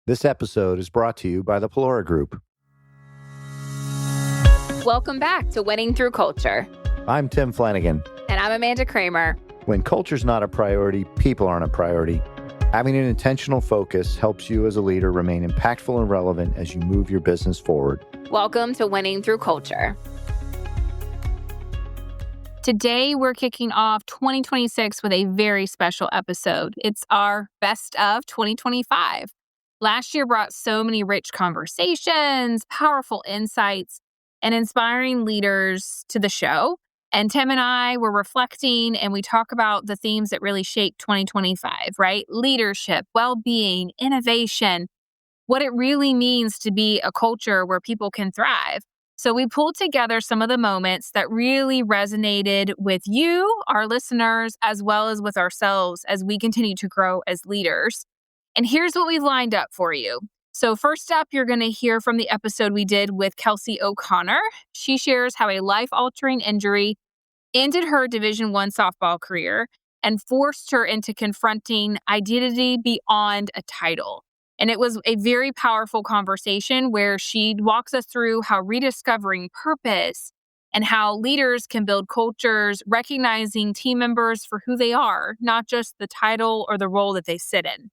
This episode is brought to you by the Pelora Group. Welcome back to Winning Through Culture. I'm Tim Flanagan. And I'm Amanda Kramer. When culture's not a priority, people aren't a priority. Having an intentional focus helps you as a leader remain impactful and relevant as you move your business forward. Welcome to Winning Through Culture. Today, we're kicking off 2026 with a very special episode. It's our best of 2025. Last year brought so many rich conversations, powerful insights, and inspiring leaders to the show. And Tim and I were reflecting, and we talk about the themes that really shaped 2025, right? Leadership, well-being, innovation, what it really means to be a culture where people can thrive. So we pulled together some of the moments that really resonated with you, our listeners, as well as with ourselves as we continue to grow as leaders. And here's what we've lined up for you. So first up, you're going to hear from the episode we did with Kelsey O'Connor. She shares how a life-altering injury ended her Division I softball career and forced her into confronting identity beyond a title. And it was a very powerful conversation where she walks us through how rediscovering purpose and how leaders can build cultures, recognizing team members for who they are, not just the title or the role that they sit in.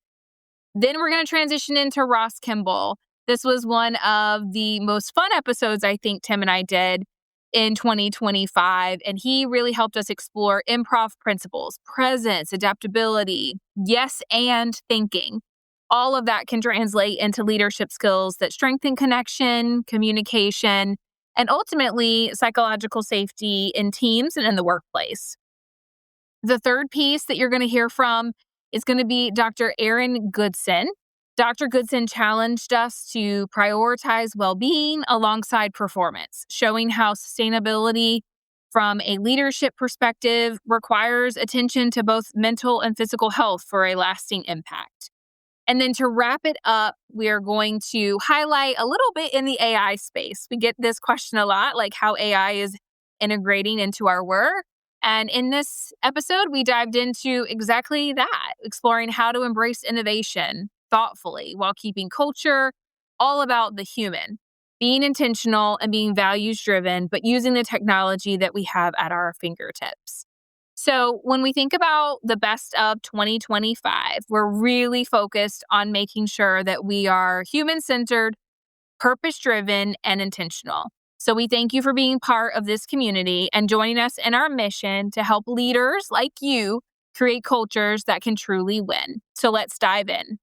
Then we're going to transition into Ross Kimball. This was one of the most fun episodes I think Tim and I did in 2025. And he really helped us explore improv principles, presence, adaptability, yes, and thinking. All of that can translate into leadership skills that strengthen connection, communication, and ultimately psychological safety in teams and in the workplace. The third piece that you're going to hear from is going to be Dr. Erin Goodson. Dr. Goodson challenged us to prioritize well-being alongside performance, showing how sustainability from a leadership perspective requires attention to both mental and physical health for a lasting impact. And then to wrap it up, we are going to highlight a little bit in the AI space. We get this question a lot, like how AI is integrating into our work. And in this episode, we dived into exactly that, exploring how to embrace innovation thoughtfully while keeping culture all about the human, being intentional and being values-driven, but using the technology that we have at our fingertips. So when we think about the best of 2025, we're really focused on making sure that we are human-centered, purpose-driven, and intentional. So we thank you for being part of this community and joining us in our mission to help leaders like you create cultures that can truly win. So let's dive in.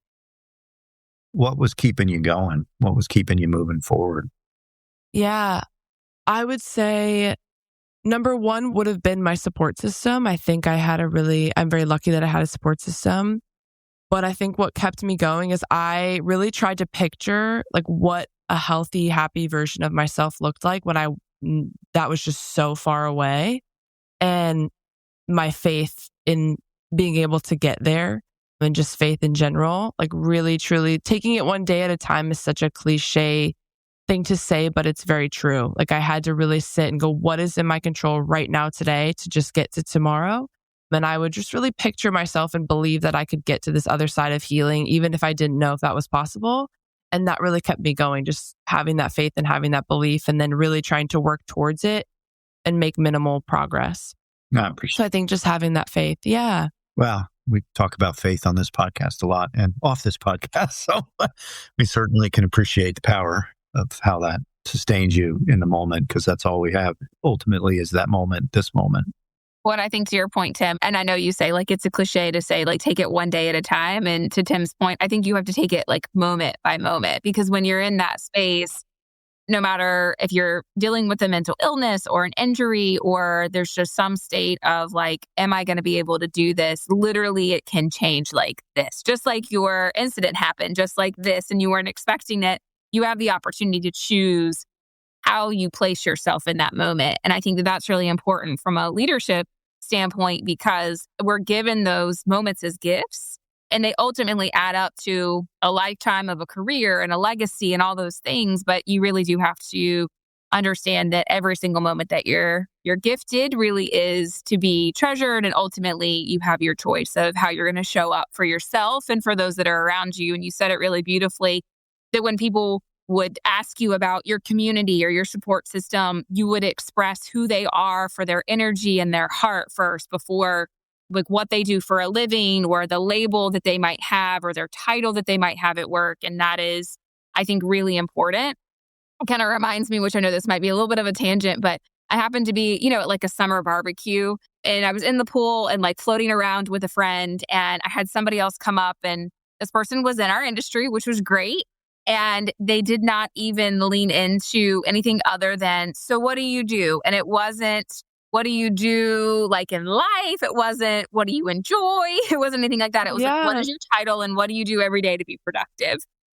What was keeping you going? What was keeping you moving forward? Yeah, I would say number one would have been my support system. I think I'm very lucky that I had a support system. But I think what kept me going is I really tried to picture like what a healthy, happy version of myself looked like when that was just so far away. And my faith in being able to get there and just faith in general, like really, truly taking it one day at a time is such a cliche thing to say, but it's very true. Like I had to really sit and go, what is in my control right now today to just get to tomorrow? And I would just really picture myself and believe that I could get to this other side of healing, even if I didn't know if that was possible. And that really kept me going, just having that faith and having that belief and then really trying to work towards it and make minimal progress. No, I appreciate So I think just having that faith. Yeah. Well, we talk about faith on this podcast a lot and off this podcast. So we certainly can appreciate the power of how that sustains you in the moment, because that's all we have ultimately is that moment, this moment. What I think to your point, Tim, and I know you say like it's a cliche to say like take it one day at a time. And to Tim's point, I think you have to take it like moment by moment, because when you're in that space, no matter if you're dealing with a mental illness or an injury, or there's just some state of like, am I going to be able to do this? Literally, it can change like this. Just like your incident happened, just like this, and you weren't expecting it. You have the opportunity to choose how you place yourself in that moment. And I think that that's really important from a leadership standpoint, because we're given those moments as gifts and they ultimately add up to a lifetime of a career and a legacy and all those things. But you really do have to understand that every single moment that you're gifted really is to be treasured. And ultimately, you have your choice of how you're going to show up for yourself and for those that are around you. And you said it really beautifully that when people would ask you about your community or your support system, you would express who they are for their energy and their heart first before like what they do for a living or the label that they might have or their title that they might have at work. And that is, I think, really important. It kind of reminds me, which I know this might be a little bit of a tangent, but I happened to be, at like a summer barbecue and I was in the pool and like floating around with a friend, and I had somebody else come up, and this person was in our industry, which was great. And they did not even lean into anything other than, so what do you do? And it wasn't, what do you do like in life? It wasn't, what do you enjoy? It wasn't anything like that. It was like, what is your title and what do you do every day to be productive?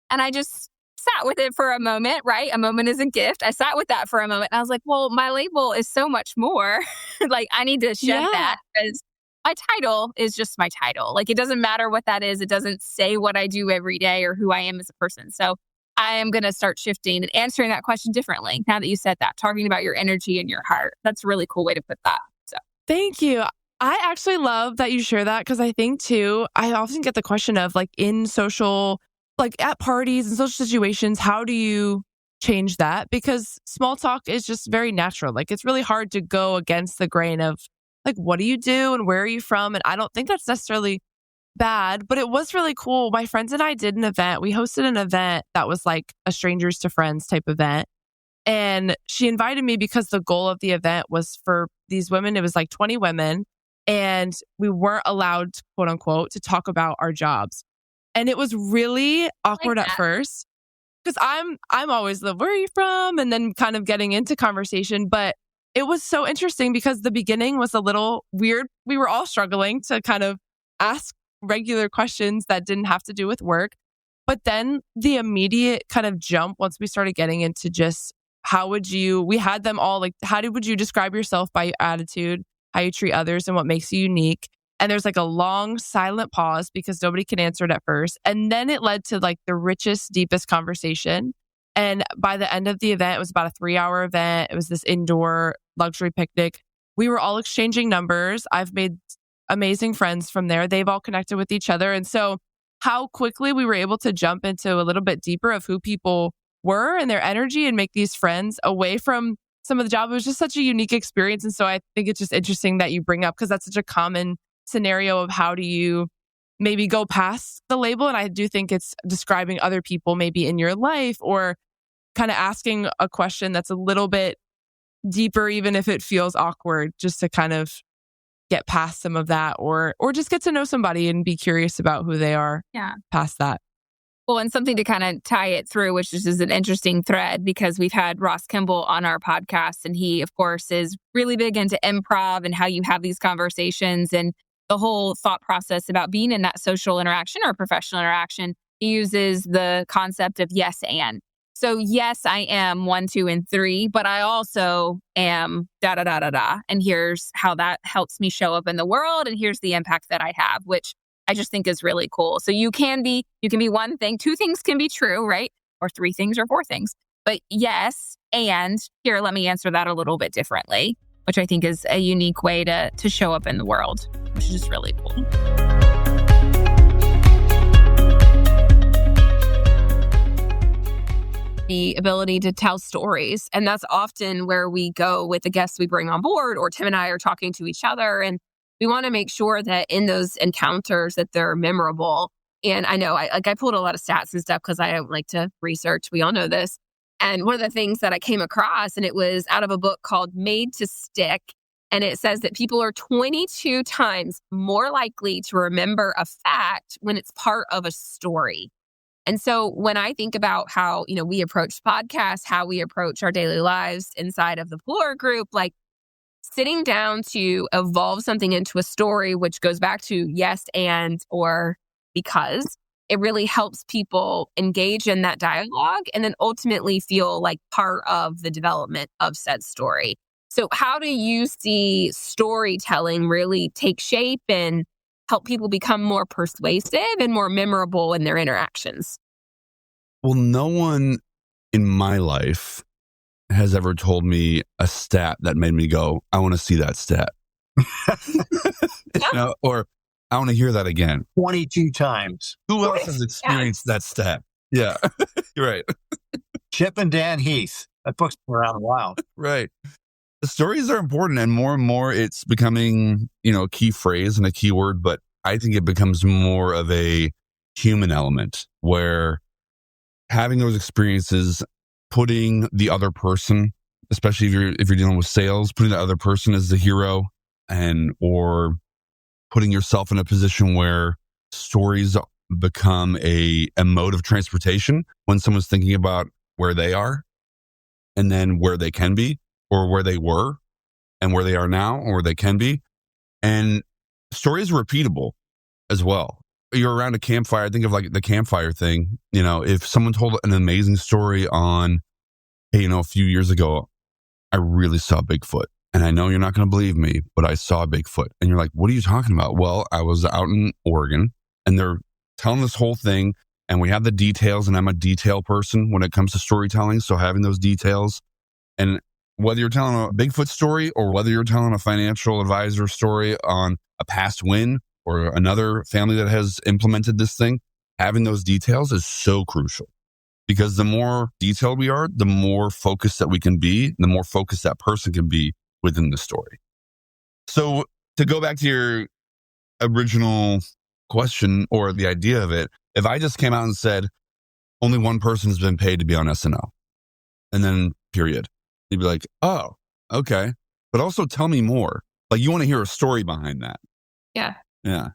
And I just sat with it for a moment, right? A moment is a gift. I sat with that for a moment and I was like, well, my label is so much more. Like I need to shed that because my title is just my title. Like it doesn't matter what that is. It doesn't say what I do every day or who I am as a person. So I am going to start shifting and answering that question differently now that you said that, talking about your energy and your heart. That's a really cool way to put that. So thank you. I actually love that you share that because I think too, I often get the question of like in social, like at parties and social situations, how do you change that? Because small talk is just very natural. Like it's really hard to go against the grain of like, what do you do and where are you from? And I don't think that's necessarily bad, but it was really cool. My friends and I did an event. We hosted an event that was like a strangers to friends type event. And she invited me because the goal of the event was for these women. It was like 20 women and we weren't allowed, quote unquote, to talk about our jobs. And it was really awkward at first because I'm always the, where are you from? And then kind of getting into conversation. But it was so interesting because the beginning was a little weird. We were all struggling to kind of ask regular questions that didn't have to do with work. But then the immediate kind of jump once we started getting into just we had them all like, would you describe yourself by your attitude, how you treat others and what makes you unique? And there's like a long silent pause because nobody can answer it at first. And then it led to like the richest, deepest conversation. And by the end of the event, it was about a 3-hour event. It was this indoor luxury picnic. We were all exchanging numbers. I've made amazing friends from there. They've all connected with each other. And so how quickly we were able to jump into a little bit deeper of who people were and their energy and make these friends away from some of the job. It was just such a unique experience. And so I think it's just interesting that you bring up because that's such a common scenario of how do you maybe go past the label. And I do think it's describing other people maybe in your life or kind of asking a question that's a little bit deeper, even if it feels awkward, just to kind of get past some of that or just get to know somebody and be curious about who they are past that. Well, and something to kind of tie it through, which is an interesting thread because we've had Ross Kimball on our podcast and he, of course, is really big into improv and how you have these conversations and the whole thought process about being in that social interaction or professional interaction. He uses the concept of yes and. So yes, I am 1, 2, and 3, but I also am da da da da da. And here's how that helps me show up in the world. And here's the impact that I have, which I just think is really cool. So you can be one thing, 2 things can be true, right? Or 3 things or 4 things. But yes, and here, let me answer that a little bit differently, which I think is a unique way to show up in the world, which is just really cool. The ability to tell stories. And that's often where we go with the guests we bring on board, or Tim and I are talking to each other. And we want to make sure that in those encounters that they're memorable. And I know I pulled a lot of stats and stuff because I don't like to research. We all know this. And one of the things that I came across, and it was out of a book called Made to Stick. And it says that people are 22 times more likely to remember a fact when it's part of a story. And so when I think about how, we approach podcasts, how we approach our daily lives inside of the Polar Group, like sitting down to evolve something into a story, which goes back to yes and or because, it really helps people engage in that dialogue and then ultimately feel like part of the development of said story. So how do you see storytelling really take shape and help people become more persuasive and more memorable in their interactions? Well, no one in my life has ever told me a stat that made me go, I want to see that stat. Or I want to hear that again. 22 times. Who else has experienced that stat? Yeah, you're right. Chip and Dan Heath. That book's been around a while. Right. The stories are important, and more it's becoming, a key phrase and a key word, but I think it becomes more of a human element where having those experiences, putting the other person, especially if you're dealing with sales, putting the other person as the hero or putting yourself in a position where stories become a mode of transportation when someone's thinking about where they are and then where they can be or where they were and where they are now or where they can be. And stories are repeatable as well. You're around a campfire. I think of like the campfire thing. If someone told an amazing story on, hey, a few years ago, I really saw Bigfoot. And I know you're not going to believe me, but I saw Bigfoot. And you're like, what are you talking about? Well, I was out in Oregon and they're telling this whole thing and we have the details, and I'm a detail person when it comes to storytelling. So having those details, and whether you're telling a Bigfoot story or whether you're telling a financial advisor story on a past win or another family that has implemented this thing, having those details is so crucial. Because the more detailed we are, the more focused that we can be, the more focused that person can be within the story. So to go back to your original question or the idea of it, if I just came out and said, only one person has been paid to be on SNL, and then period, you'd be like, oh, okay. But also tell me more. Like, you want to hear a story behind that. Yeah. Yeah.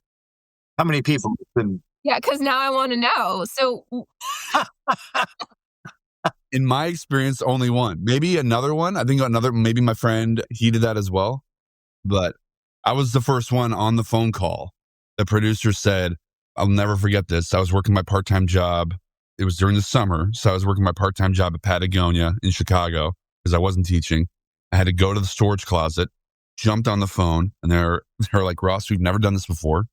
How many people have been... Yeah, because now I want to know. So in my experience, only one. Maybe another one. I think maybe my friend, he did that as well. But I was the first one on the phone call. The producer said, I'll never forget this. I was working my part-time job. It was during the summer. So I was working my part-time job at Patagonia in Chicago because I wasn't teaching. I had to go to the storage closet, jumped on the phone, and they're like, Ross, we've never done this before,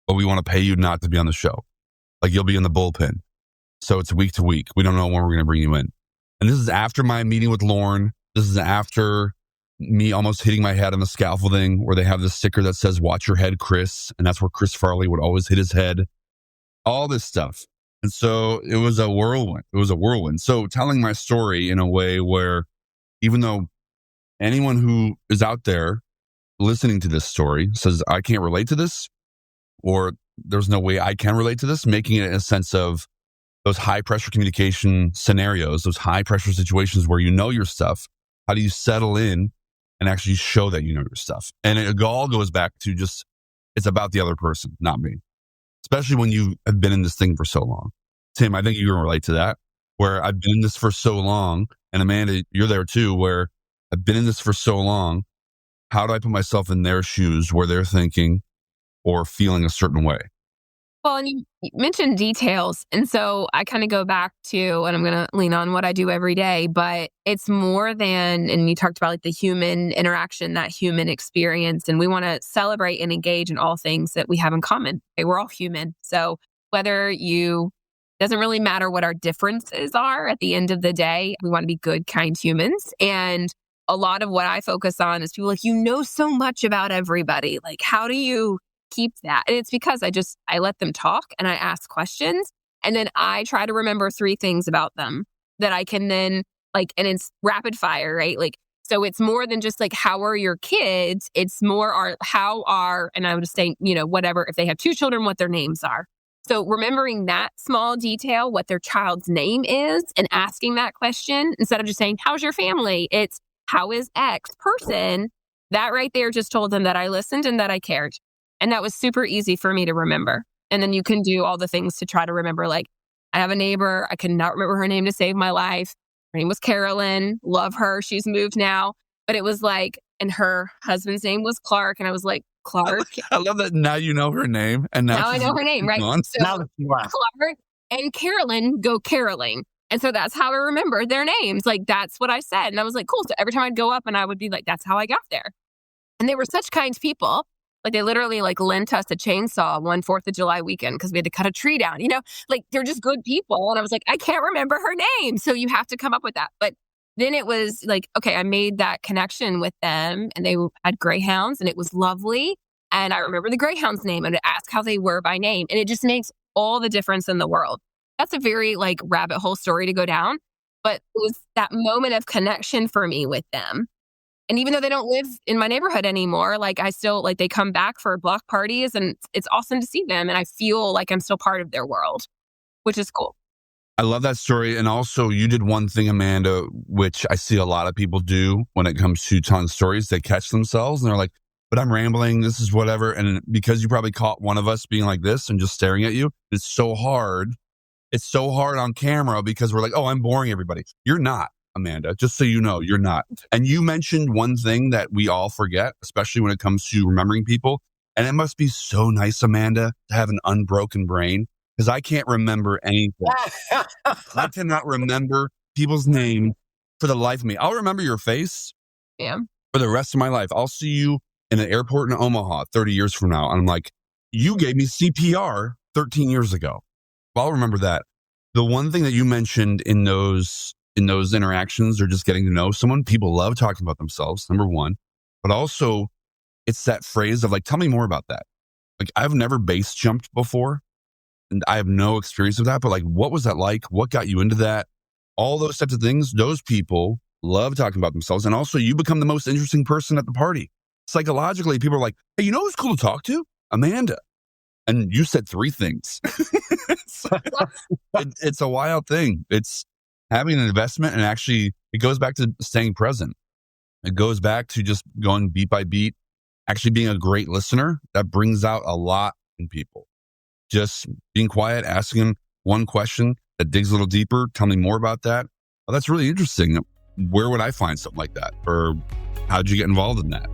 but we want to pay you not to be on the show. Like, you'll be in the bullpen. So it's week to week. We don't know when we're going to bring you in. And this is after my meeting with Lauren. This is after me almost hitting my head on the scaffolding where they have this sticker that says, watch your head, Chris. And that's where Chris Farley would always hit his head. All this stuff. And so it was a whirlwind. So telling my story in a way where even though anyone who is out there listening to this story says, I can't relate to this, or there's no way I can relate to this, making it a sense of those high pressure communication scenarios, those high pressure situations where you know your stuff. How do you settle in and actually show that you know your stuff? And it all goes back to just, it's about the other person, not me. Especially when you have been in this thing for so long. Tim, I think you can relate to that, where I've been in this for so long. And Amanda, you're there too, where I've been in this for so long. How do I put myself in their shoes where they're thinking or feeling a certain way? Well, and you mentioned details. And so I kind of go back to, and I'm going to lean on what I do every day, but it's more than, and you talked about like the human interaction, that human experience. And we want to celebrate and engage in all things that we have in common. Okay, we're all human. So doesn't really matter what our differences are at the end of the day. We want to be good, kind humans. And a lot of what I focus on is people like, you know so much about everybody. Like, how do you keep that? And it's because I let them talk and I ask questions. And then I try to remember 3 things about them that I can then and it's rapid fire, right? Like, so it's more than just like, how are your kids? It's more and I would just say, whatever, if they have 2 children, what their names are. So remembering that small detail, what their child's name is, and asking that question instead of just saying, how's your family? It's, how is X person? That right there just told them that I listened and that I cared. And that was super easy for me to remember. And then you can do all the things to try to remember. Like, I have a neighbor. I cannot remember her name to save my life. Her name was Carolyn. Love her. She's moved now. But it was like, and her husband's name was Clark. And I was like, Clark. I love that now you know her name. And now I know her name, right? So now that you laugh. Clark and Carolyn go caroling. And so that's how I remember their names. Like, that's what I said. And I was like, cool. So every time I'd go up and I would be like, that's how I got there. And they were such kind people. Like, they literally lent us a chainsaw one 4th of July weekend because we had to cut a tree down, they're just good people. And I was like, I can't remember her name. So you have to come up with that. But then it was like, okay, I made that connection with them and they had greyhounds and it was lovely. And I remember the greyhound's name and I'd ask how they were by name. And it just makes all the difference in the world. That's a very like rabbit hole story to go down. But it was that moment of connection for me with them. And even though they don't live in my neighborhood anymore, like I still like they come back for block parties and it's awesome to see them. And I feel like I'm still part of their world, which is cool. I love that story. And also you did one thing, Amanda, which I see a lot of people do when it comes to telling stories. They catch themselves and they're like, but I'm rambling. This is whatever. And because you probably caught one of us being like this and just staring at you, it's so hard. It's so hard on camera because we're like, oh, I'm boring everybody. You're not, Amanda. Just so you know, you're not. And you mentioned one thing that we all forget, especially when it comes to remembering people. And it must be so nice, Amanda, to have an unbroken brain because I can't remember anything. I cannot remember people's name for the life of me. I'll remember your face for the rest of my life. I'll see you in an airport in Omaha 30 years from now. And I'm like, you gave me CPR 13 years ago. Well, I'll remember that. The one thing that you mentioned in those interactions or just getting to know someone, people love talking about themselves, number one. But also, it's that phrase of like, tell me more about that. Like, I've never base jumped before, and I have no experience of that. But like, what was that like? What got you into that? All those types of things, those people love talking about themselves. And also, you become the most interesting person at the party. Psychologically, people are like, hey, you know who's cool to talk to? Amanda. And you said 3 things. It's a wild thing. It's having an investment and actually it goes back to staying present. It goes back to just going beat by beat, actually being a great listener. That brings out a lot in people. Just being quiet, asking one question that digs a little deeper. Tell me more about that. Oh, that's really interesting. Where would I find something like that? Or how'd you get involved in that?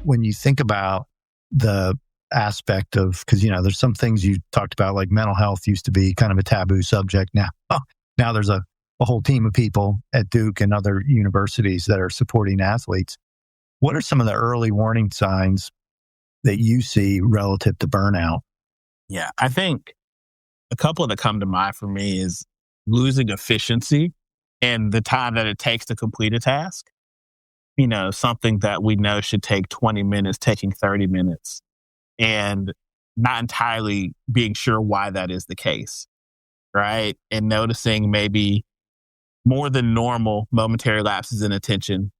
When you think about the aspect of, because, you know, there's some things you talked about, like mental health used to be kind of a taboo subject. Now there's a whole team of people at Duke and other universities that are supporting athletes. What are some of the early warning signs that you see relative to burnout? Yeah, I think a couple that come to mind for me is losing efficiency and the time that it takes to complete a task. You know, something that we know should take 20 minutes, taking 30 minutes, and not entirely being sure why that is the case, right? And noticing maybe more than normal momentary lapses in attention,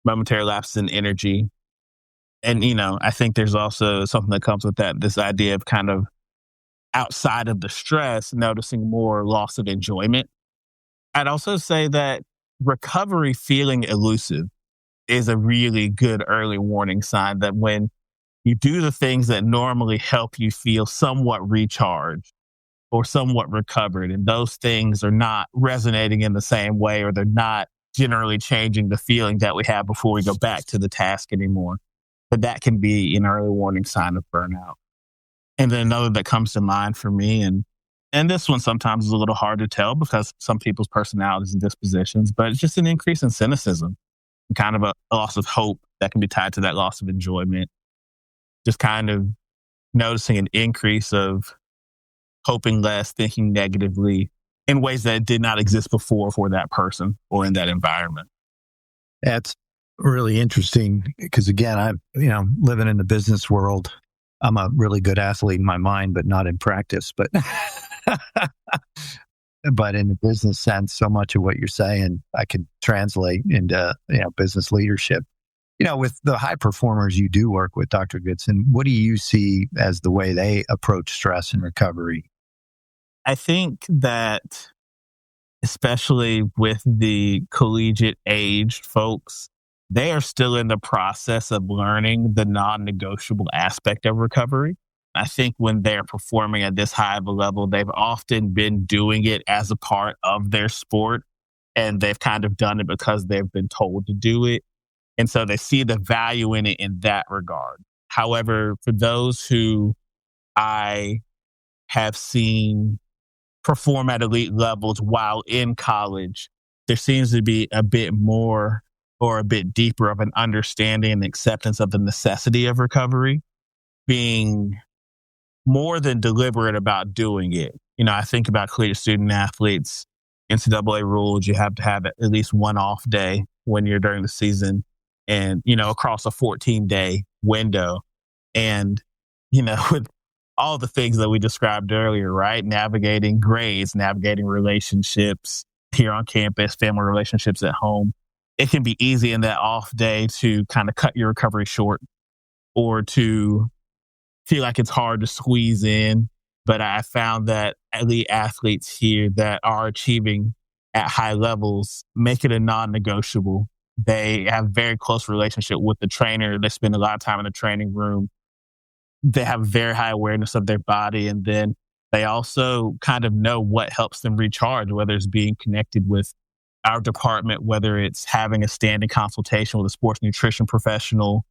momentary lapses in energy. And, you know, I think there's also something that comes with that, this idea of kind of outside of the stress, noticing more loss of enjoyment. I'd also say that recovery feeling elusive is a really good early warning sign that when you do the things that normally help you feel somewhat recharged or somewhat recovered, and those things are not resonating in the same way, or they're not generally changing the feeling that we have before we go back to the task anymore, but that can be an early warning sign of burnout. And then another that comes to mind for me, and this one sometimes is a little hard to tell because some people's personalities and dispositions, but it's just an increase in cynicism. Kind of a loss of hope that can be tied to that loss of enjoyment. Just kind of noticing an increase of hoping less, thinking negatively in ways that did not exist before for that person or in that environment. That's really interesting because, again, I'm living in the business world. I'm a really good athlete in my mind, but not in practice. But but in the business sense, so much of what you're saying, I could translate into business leadership. With the high performers you do work with, Dr. Goodson, what do you see as the way they approach stress and recovery? I think that especially with the collegiate aged folks, they are still in the process of learning the non-negotiable aspect of recovery. I think when they're performing at this high of a level, they've often been doing it as a part of their sport, and they've kind of done it because they've been told to do it. And so they see the value in it in that regard. However, for those who I have seen perform at elite levels while in college, there seems to be a bit more or a bit deeper of an understanding and acceptance of the necessity of recovery being more than deliberate about doing it. I think about collegiate student athletes, NCAA rules, you have to have at least one off day when you're during the season and, across a 14-day window. And, with all the things that we described earlier, right? Navigating grades, navigating relationships here on campus, family relationships at home. It can be easy in that off day to kind of cut your recovery short or to feel like it's hard to squeeze in. But I found that elite athletes here that are achieving at high levels make it a non-negotiable. They have a very close relationship with the trainer. They spend a lot of time in the training room. They have very high awareness of their body. And then they also kind of know what helps them recharge, whether it's being connected with our department, whether it's having a standing consultation with a sports nutrition professional,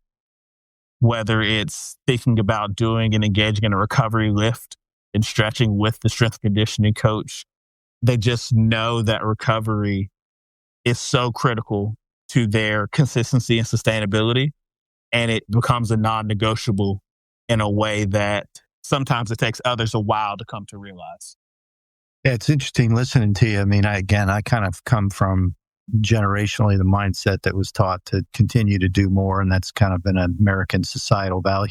whether it's thinking about doing and engaging in a recovery lift and stretching with the strength and conditioning coach. They just know that recovery is so critical to their consistency and sustainability. And it becomes a non-negotiable in a way that sometimes it takes others a while to come to realize. Yeah, it's interesting listening to you. I mean, I kind of come from generationally the mindset that was taught to continue to do more. And that's kind of an American societal value.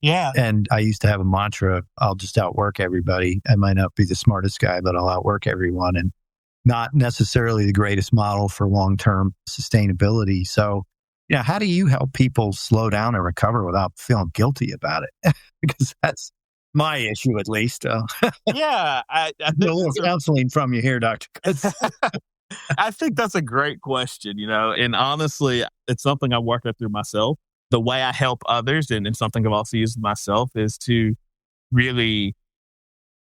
Yeah. And I used to have a mantra, I'll just outwork everybody. I might not be the smartest guy, but I'll outwork everyone. And not necessarily the greatest model for long-term sustainability. So, how do you help people slow down and recover without feeling guilty about it? Because that's my issue, at least. Yeah. I think a little counseling from you here, Dr. Goodson. I think that's a great question, and honestly, it's something I worked through myself. The way I help others and something I've also used myself is to really,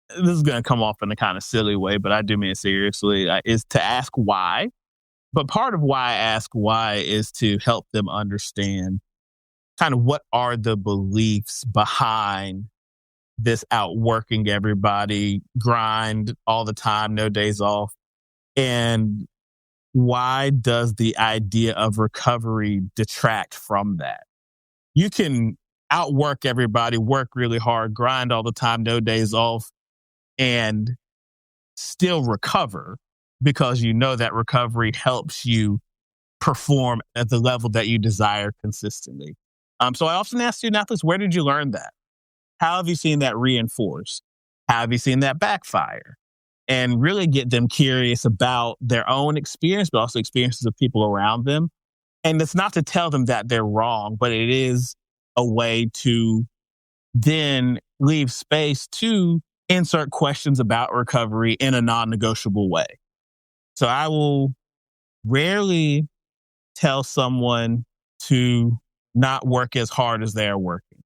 this is going to come off in a kind of silly way, but I do mean it seriously, is to ask why. But part of why I ask why is to help them understand kind of what are the beliefs behind this outworking everybody, grind all the time, no days off. And why does the idea of recovery detract from that? You can outwork everybody, work really hard, grind all the time, no days off, and still recover because you know that recovery helps you perform at the level that you desire consistently. So I often ask student athletes, where did you learn that? How have you seen that reinforced? How have you seen that backfire? And really get them curious about their own experience, but also experiences of people around them. And it's not to tell them that they're wrong, but it is a way to then leave space to insert questions about recovery in a non-negotiable way. So I will rarely tell someone to not work as hard as they are working.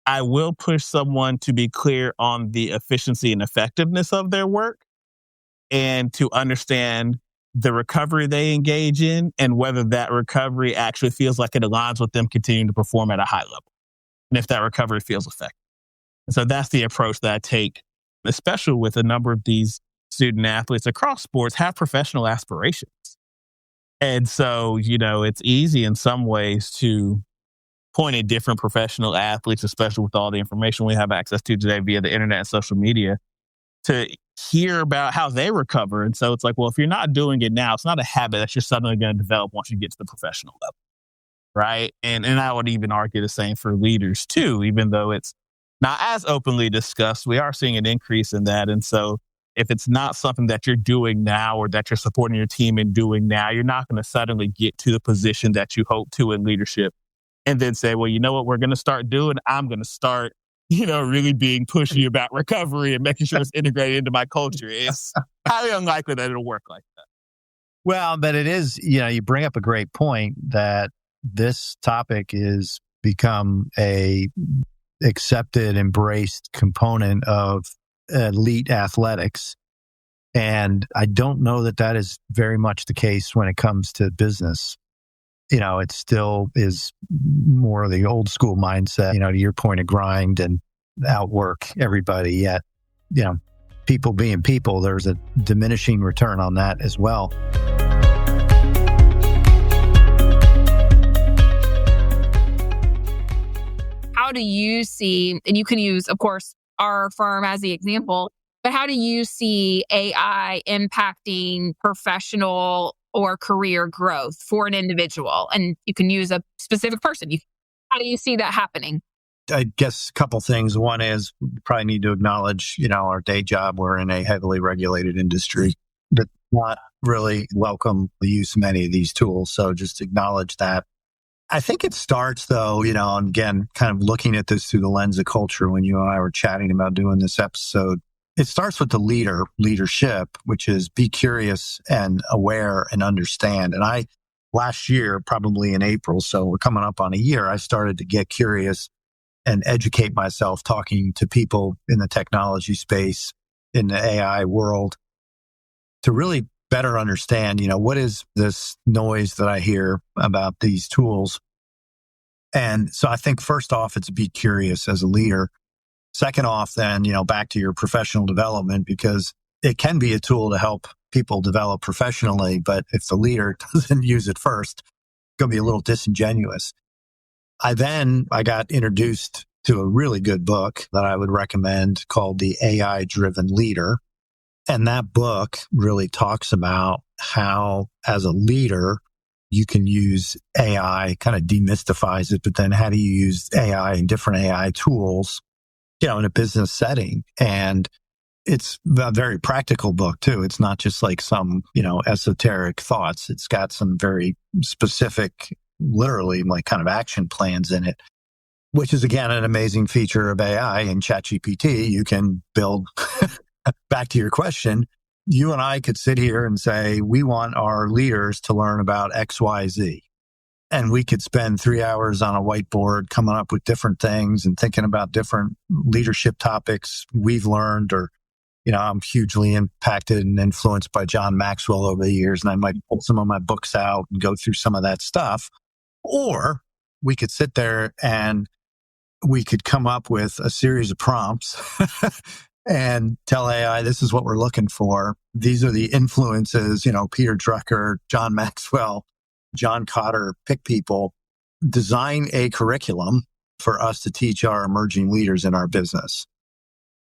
I will push someone to be clear on the efficiency and effectiveness of their work and to understand the recovery they engage in and whether that recovery actually feels like it aligns with them continuing to perform at a high level and if that recovery feels effective. And so that's the approach that I take, especially with a number of these student athletes across sports have professional aspirations. And so, it's easy in some ways to point at different professional athletes, especially with all the information we have access to today via the internet and social media, to hear about how they recover. And so it's like, well, if you're not doing it now, it's not a habit that you're suddenly going to develop once you get to the professional level, right? And I would even argue the same for leaders too, even though it's not as openly discussed, we are seeing an increase in that. And so if it's not something that you're doing now or that you're supporting your team in doing now, you're not going to suddenly get to the position that you hope to in leadership and then say, well, you know what we're going to start doing? I'm going to start, really being pushy about recovery and making sure it's integrated into my culture. It's highly unlikely that it'll work like that. Well, but it is, you bring up a great point that this topic is become a accepted, embraced component of elite athletics. And I don't know that is very much the case when it comes to business. It still is more of the old school mindset, to your point of grind and outwork everybody. Yet, people being people, there's a diminishing return on that as well. how do you see, and you can use, of course, our firm as the example, but how do you see AI impacting professional or career growth for an individual? And you can use a specific person. How do you see that happening? I guess a couple things. One is we probably need to acknowledge, our day job. We're in a heavily regulated industry that not really welcome the use of many of these tools. So just acknowledge that. I think it starts though, and again, kind of looking at this through the lens of culture. When you and I were chatting about doing this episode, it starts with the leadership, which is be curious and aware and understand. And last year, probably in April, so we're coming up on a year, I started to get curious and educate myself talking to people in the technology space, in the AI world, to really better understand, what is this noise that I hear about these tools? And so I think first off, it's be curious as a leader. Second off, then, back to your professional development, because it can be a tool to help people develop professionally. But if the leader doesn't use it first, it's going to be a little disingenuous. I got introduced to a really good book that I would recommend called The AI Driven Leader. And that book really talks about how, as a leader, you can use AI, kind of demystifies it, but then how do you use AI and different AI tools, in a business setting? And it's a very practical book too. It's not just like some, esoteric thoughts. It's got some very specific, literally like kind of action plans in it, which is again an amazing feature of AI and ChatGPT. You can build back to your question, you and I could sit here and say, we want our leaders to learn about X, Y, Z. And we could spend 3 hours on a whiteboard coming up with different things and thinking about different leadership topics we've learned, or, I'm hugely impacted and influenced by John Maxwell over the years, and I might pull some of my books out and go through some of that stuff. Or we could sit there and we could come up with a series of prompts and tell AI, this is what we're looking for. These are the influences, Peter Drucker, John Maxwell, John Cotter, pick people, design a curriculum for us to teach our emerging leaders in our business.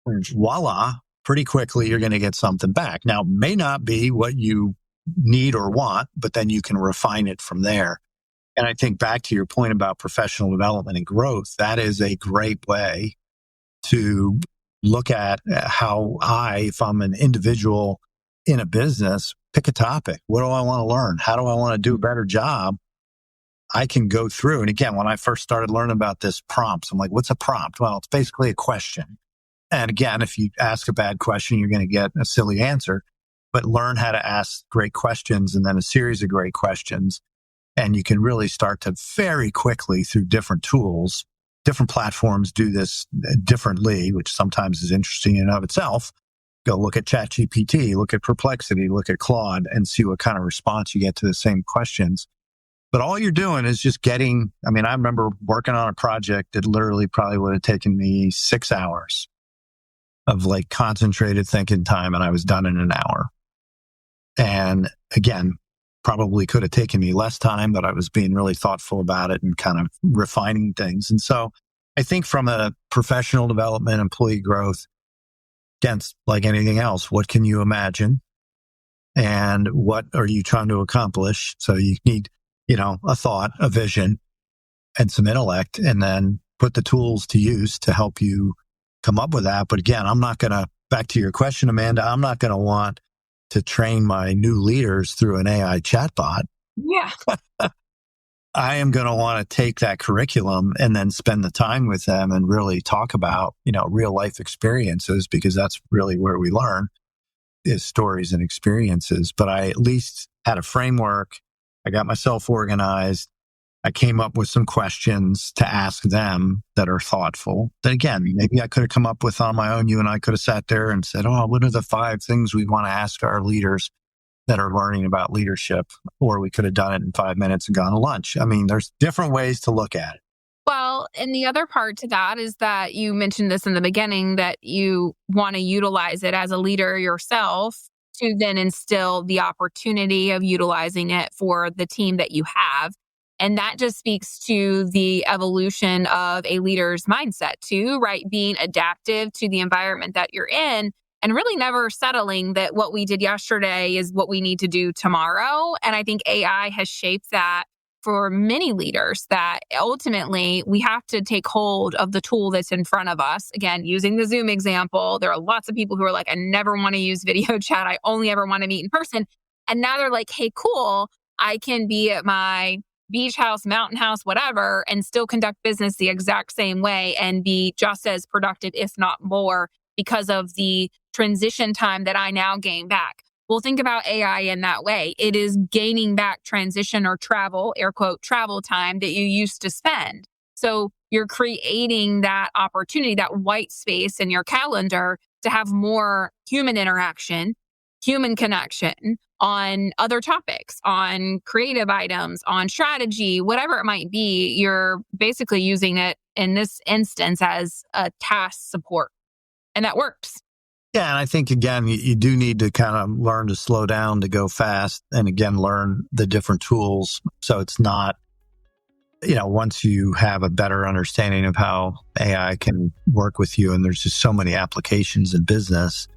And voila, pretty quickly, you're going to get something back. Now, it may not be what you need or want, but then you can refine it from there. And I think back to your point about professional development and growth, that is a great way to look at how if I'm an individual in a business, pick a topic. What do I want to learn? How do I want to do a better job? I can go through. And again, when I first started learning about this prompts, I'm like, what's a prompt? Well, it's basically a question. And again, if you ask a bad question, you're going to get a silly answer, but learn how to ask great questions and then a series of great questions. And you can really start to very quickly through different tools. Different platforms do this differently, which sometimes is interesting in and of itself. Go look at ChatGPT, look at Perplexity, look at Claude, and see what kind of response you get to the same questions. But all you're doing is just I remember working on a project that literally probably would have taken me 6 hours of like concentrated thinking time, and I was done in an hour. And again, probably could have taken me less time, but I was being really thoughtful about it and kind of refining things. And so I think from a professional development, employee growth, again, like anything else, what can you imagine? And what are you trying to accomplish? So you need, a thought, a vision, and some intellect, and then put the tools to use to help you come up with that. But again, back to your question, Amanda, I'm not going to want to train my new leaders through an AI chatbot. Yeah. I am going to want to take that curriculum and then spend the time with them and really talk about, real life experiences, because that's really where we learn is stories and experiences. But I at least had a framework. I got myself organized. I came up with some questions to ask them that are thoughtful. That again, maybe I could have come up with on my own. You and I could have sat there and said, what are the 5 things we want to ask our leaders that are learning about leadership? Or we could have done it in 5 minutes and gone to lunch. There's different ways to look at it. Well, and the other part to that is that you mentioned this in the beginning, that you want to utilize it as a leader yourself to then instill the opportunity of utilizing it for the team that you have. And that just speaks to the evolution of a leader's mindset too, right? Being adaptive to the environment that you're in and really never settling that what we did yesterday is what we need to do tomorrow. And I think AI has shaped that for many leaders, that ultimately we have to take hold of the tool that's in front of us. Again, using the Zoom example, there are lots of people who are like, I never want to use video chat. I only ever want to meet in person. And now they're like, hey, cool, I can be at my beach house, mountain house, whatever, and still conduct business the exact same way and be just as productive, if not more, because of the transition time that I now gain back. Well, think about AI in that way. It is gaining back transition or travel, air quote, travel time that you used to spend. So you're creating that opportunity, that white space in your calendar to have more human interaction, human connection on other topics, on creative items, on strategy, whatever it might be. You're basically using it in this instance as a task support. And that works. Yeah. And I think, again, you do need to kind of learn to slow down, to go fast, and again, learn the different tools. So it's not, once you have a better understanding of how AI can work with you, and there's just so many applications in business,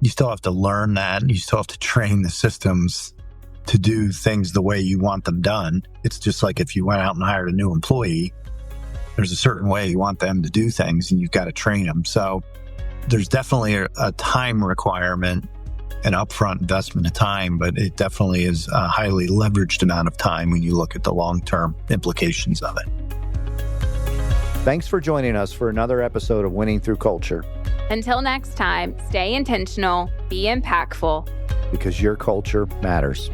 you still have to learn that, and you still have to train the systems to do things the way you want them done. It's just like if you went out and hired a new employee, there's a certain way you want them to do things, and you've got to train them. So there's definitely a time requirement, an upfront investment of time, but it definitely is a highly leveraged amount of time when you look at the long-term implications of it. Thanks for joining us for another episode of Winning Through Culture. Until next time, stay intentional, be impactful, because your culture matters.